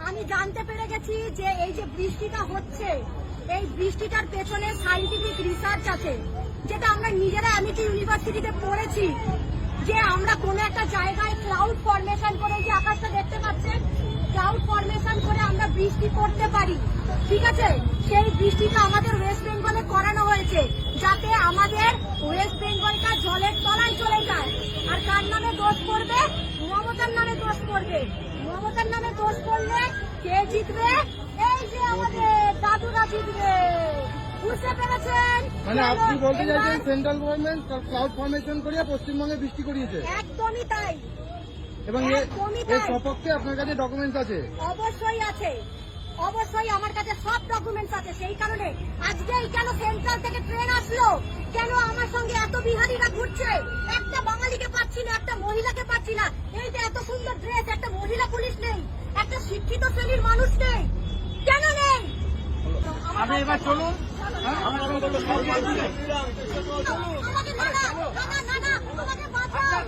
আমি জানতে পেরে গেছি যে এই যে বৃষ্টিটা হচ্ছে, এই বৃষ্টিটার পেছনে সায়েন্টিফিক রিসার্চ আছে, যেটা আমরা নিজেরা অ্যামিটি ইউনিভার্সিটিতে পড়েছি, যে আমরা কোনো একটা জায়গায় ক্লাউড ফরমেশন করে, যে আকাশটা দেখতে পাচ্ছেন, ক্লাউড ফরমেশন করে আমরা বৃষ্টি করতে পারি। ঠিক আছে, সেই বৃষ্টিটা আমাদের ওয়েস্ট বেঙ্গলে করানো হয়েছে, যাতে আমাদের ওয়েস্ট বেঙ্গলটা জলের তলায় চলে যায়। আর কার নামে দোষ করবে? মমতার নামে দোষ করবে। মমতার নামে দোষ করলে কে জিতবে? এই যে আমাদের দাদুরা জিতবে। বুঝতে পেরেছেন? মানে আপনি বলতে চাইছেন সেন্ট্রাল গভর্নমেন্ট ক্লাউড ফরমেশন করিয়ে পশ্চিমবঙ্গে বৃষ্টি করিয়েছে? একদমই তাই। এবং এর সপক্ষে আপনার কাছে ডকুমেন্টস আছে? অবশ্যই আছে, অবশ্যই আমার কাছে সব ডকুমেন্টস আছে। সেই কারণে আজকেই কেন সেন্ট্রাল থেকে ট্রেন আসলো, কেন আমার সঙ্গে এত বিহারিরা ঘুরছে, একটা বাঙালিকে পাচ্ছি না, একটা মহিলাকে পাচ্ছি না। এই যে এত সুন্দর ড্রেস, একটা মহিলা পুলিশ নেই, একটা শিক্ষিত শ্রেণীর মানুষ নেই, কেন নেই? আপনি এবার চলুন। আমাকে না না না না না, আমাকে বাঁচাও,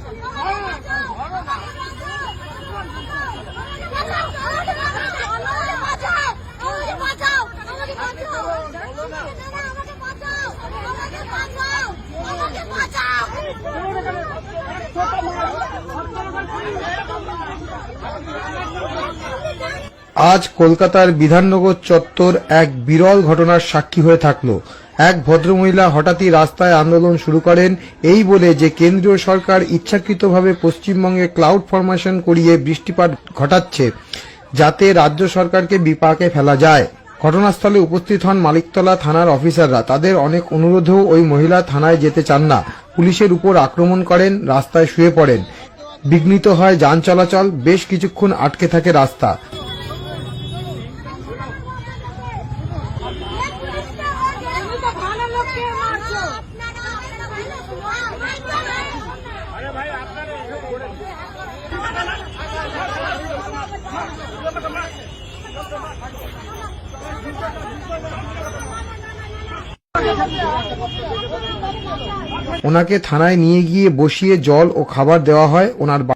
আজ কলকাতার বিধাননগর চত্বর এক বিরল ঘটনার সাক্ষী হয়ে থাকলো। এক ভদ্রমহিলা হঠাৎই রাস্তায় আন্দোলন শুরু করেন এই বলে যে কেন্দ্রীয় সরকার ইচ্ছাকৃতভাবে পশ্চিমবঙ্গে ক্লাউড ফরমেশন করিয়ে বৃষ্টিপাত ঘটাচ্ছে, যাতে রাজ্য সরকারকে বিপাকে ফেলা যায়। ঘটনাস্থলে উপস্থিত হন মালিকতলা থানার অফিসাররা। তাদের অনেক অনুরোধেও ওই মহিলা থানায় যেতে চান না। পুলিশের উপর আক্রমণ করেন, রাস্তায় শুয়ে পড়েন। বিঘ্নিত হয় যান চলাচল, বেশ কিছুক্ষণ আটকে থাকে রাস্তা। ওনাকে থানায় নিয়ে গিয়ে বসিয়ে জল ও খাবার দেওয়া হয়। ওনার